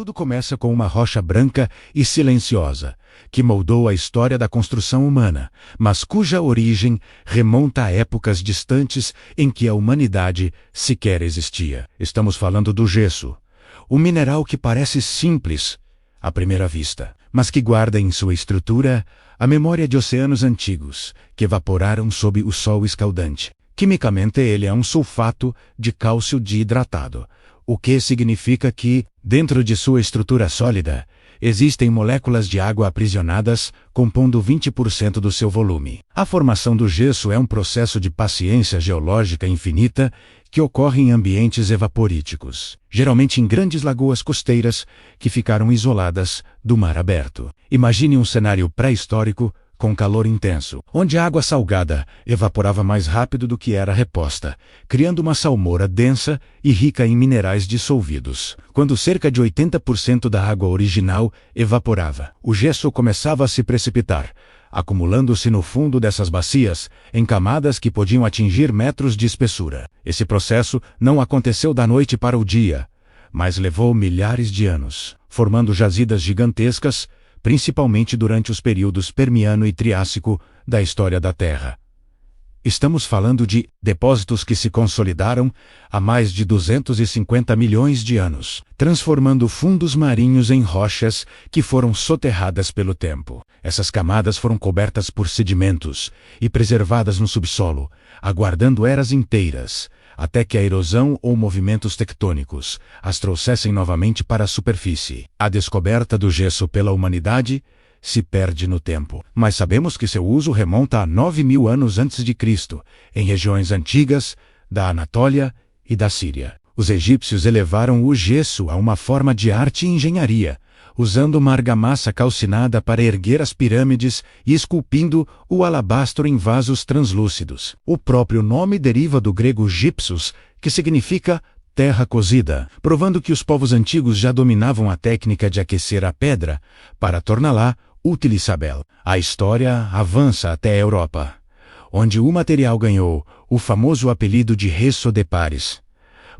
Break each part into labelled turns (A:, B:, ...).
A: Tudo começa com uma rocha branca e silenciosa, que moldou a história da construção humana, mas cuja origem remonta a épocas distantes em que a humanidade sequer existia. Estamos falando do gesso, um mineral que parece simples à primeira vista, mas que guarda em sua estrutura a memória de oceanos antigos que evaporaram sob o sol escaldante. Quimicamente, ele é um sulfato de cálcio desidratado, o que significa que, dentro de sua estrutura sólida, existem moléculas de água aprisionadas, compondo 20% do seu volume. A formação do gesso é um processo de paciência geológica infinita que ocorre em ambientes evaporíticos, geralmente em grandes lagoas costeiras que ficaram isoladas do mar aberto. Imagine um cenário pré-histórico com calor intenso, onde a água salgada evaporava mais rápido do que era reposta, criando uma salmoura densa e rica em minerais dissolvidos. Quando cerca de 80% da água original evaporava, o gesso começava a se precipitar, acumulando-se no fundo dessas bacias em camadas que podiam atingir metros de espessura. Esse processo não aconteceu da noite para o dia, mas levou milhares de anos, formando jazidas gigantescas, principalmente durante os períodos Permiano e Triássico da história da Terra. Estamos falando de depósitos que se consolidaram há mais de 250 milhões de anos, transformando fundos marinhos em rochas que foram soterradas pelo tempo. Essas camadas foram cobertas por sedimentos e preservadas no subsolo, aguardando eras inteiras, até que a erosão ou movimentos tectônicos as trouxessem novamente para a superfície. A descoberta do gesso pela humanidade se perde no tempo, mas sabemos que seu uso remonta a 9.000 anos antes de Cristo, em regiões antigas da Anatólia e da Síria. Os egípcios elevaram o gesso a uma forma de arte e engenharia, usando uma argamassa calcinada para erguer as pirâmides e esculpindo o alabastro em vasos translúcidos. O próprio nome deriva do grego gypsos, que significa terra cozida, provando que os povos antigos já dominavam a técnica de aquecer a pedra para torná-la utilizável. A história avança até a Europa, onde o material ganhou o famoso apelido de Resso de Paris,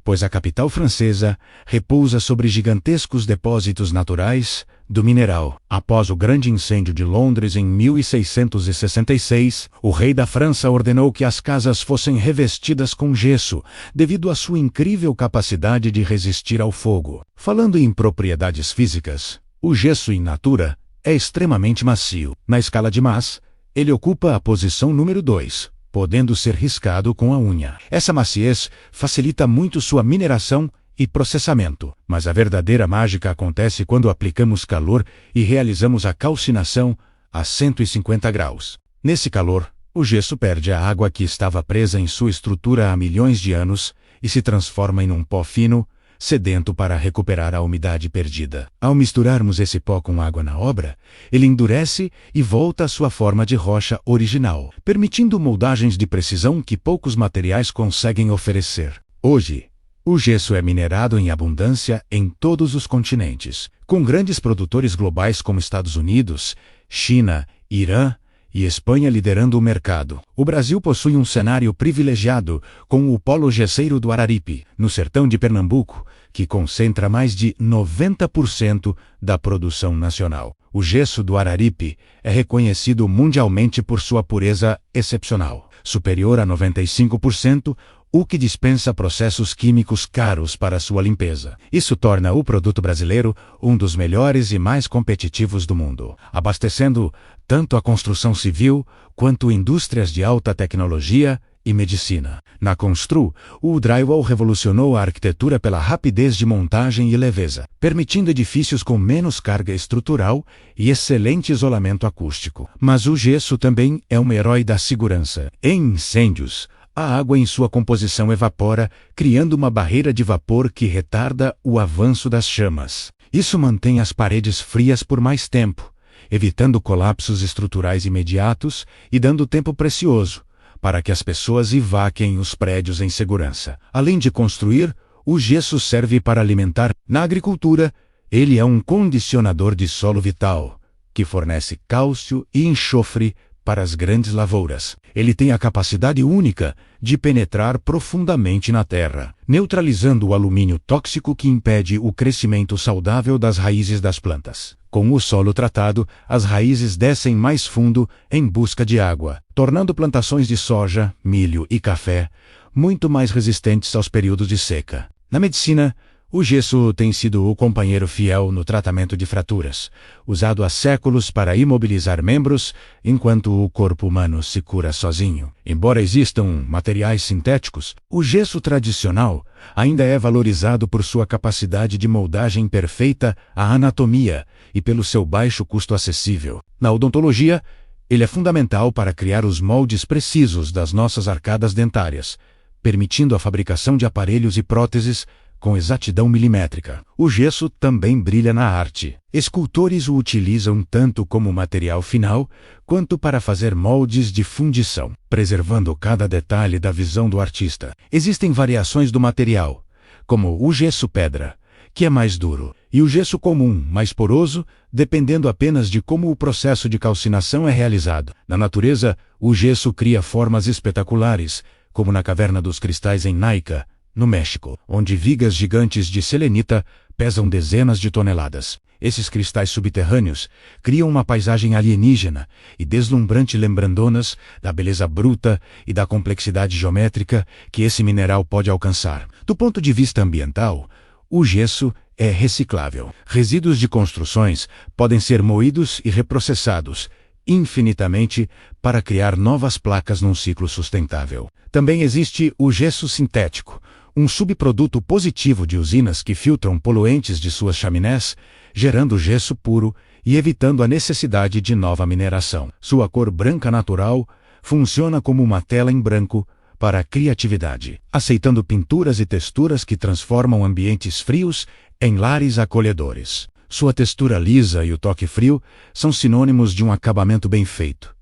A: pois a capital francesa repousa sobre gigantescos depósitos naturais do mineral. Após o grande incêndio de Londres em 1666, o rei da França ordenou que as casas fossem revestidas com gesso, devido à sua incrível capacidade de resistir ao fogo. Falando em propriedades físicas, o gesso in natura é extremamente macio. Na escala de Mohs, ele ocupa a posição número 2. Podendo ser riscado com a unha. Essa maciez facilita muito sua mineração e processamento, mas a verdadeira mágica acontece quando aplicamos calor e realizamos a calcinação a 150 graus. Nesse calor, o gesso perde a água que estava presa em sua estrutura há milhões de anos e se transforma em um pó fino, sedento para recuperar a umidade perdida. Ao misturarmos esse pó com água na obra, ele endurece e volta à sua forma de rocha original, permitindo moldagens de precisão que poucos materiais conseguem oferecer. Hoje, o gesso é minerado em abundância em todos os continentes, com grandes produtores globais como Estados Unidos, China, Irã e Espanha liderando o mercado. O Brasil possui um cenário privilegiado com o Polo Gesseiro do Araripe, no sertão de Pernambuco, que concentra mais de 90% da produção nacional. O gesso do Araripe é reconhecido mundialmente por sua pureza excepcional, superior a 95%, o que dispensa processos químicos caros para sua limpeza. Isso torna o produto brasileiro um dos melhores e mais competitivos do mundo, abastecendo tanto a construção civil quanto indústrias de alta tecnologia e medicina. Na Constru, o drywall revolucionou a arquitetura pela rapidez de montagem e leveza, permitindo edifícios com menos carga estrutural e excelente isolamento acústico. Mas o gesso também é um herói da segurança. Em incêndios, a água em sua composição evapora, criando uma barreira de vapor que retarda o avanço das chamas. Isso mantém as paredes frias por mais tempo, evitando colapsos estruturais imediatos e dando tempo precioso para que as pessoas evacuem os prédios em segurança. Além de construir, o gesso serve para alimentar. Na agricultura, ele é um condicionador de solo vital, que fornece cálcio e enxofre para as grandes lavouras. Ele tem a capacidade única de penetrar profundamente na terra, neutralizando o alumínio tóxico que impede o crescimento saudável das raízes das plantas. Com o solo tratado, as raízes descem mais fundo em busca de água, tornando plantações de soja, milho e café muito mais resistentes aos períodos de seca. Na medicina, o gesso tem sido o companheiro fiel no tratamento de fraturas, usado há séculos para imobilizar membros, enquanto o corpo humano se cura sozinho. Embora existam materiais sintéticos, o gesso tradicional ainda é valorizado por sua capacidade de moldagem perfeita à anatomia e pelo seu baixo custo acessível. Na odontologia, ele é fundamental para criar os moldes precisos das nossas arcadas dentárias, permitindo a fabricação de aparelhos e próteses com exatidão milimétrica. O gesso também brilha na arte. Escultores o utilizam tanto como material final, quanto para fazer moldes de fundição, preservando cada detalhe da visão do artista. Existem variações do material, como o gesso pedra, que é mais duro, e o gesso comum, mais poroso, dependendo apenas de como o processo de calcinação é realizado. Na natureza, o gesso cria formas espetaculares, como na Caverna dos Cristais em Naica, no México, onde vigas gigantes de selenita pesam dezenas de toneladas. Esses cristais subterrâneos criam uma paisagem alienígena e deslumbrante, lembrando-nos da beleza bruta e da complexidade geométrica que esse mineral pode alcançar. Do ponto de vista ambiental, o gesso é reciclável. Resíduos de construções podem ser moídos e reprocessados infinitamente para criar novas placas num ciclo sustentável. Também existe o gesso sintético, um subproduto positivo de usinas que filtram poluentes de suas chaminés, gerando gesso puro e evitando a necessidade de nova mineração. Sua cor branca natural funciona como uma tela em branco para a criatividade, aceitando pinturas e texturas que transformam ambientes frios em lares acolhedores. Sua textura lisa e o toque frio são sinônimos de um acabamento bem feito,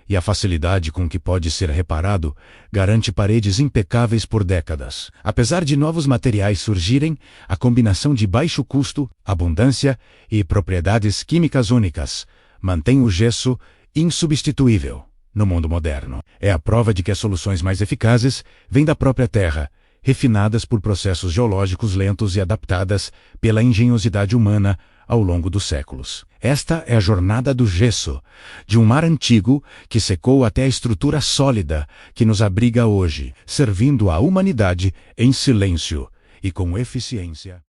A: e a facilidade com que pode ser reparado garante paredes impecáveis por décadas. Apesar de novos materiais surgirem, a combinação de baixo custo, abundância e propriedades químicas únicas mantém o gesso insubstituível no mundo moderno. É a prova de que as soluções mais eficazes vêm da própria terra, refinadas por processos geológicos lentos e adaptadas pela engenhosidade humana ao longo dos séculos. Esta é a jornada do gesso, de um mar antigo que secou até a estrutura sólida que nos abriga hoje, servindo à humanidade em silêncio e com eficiência.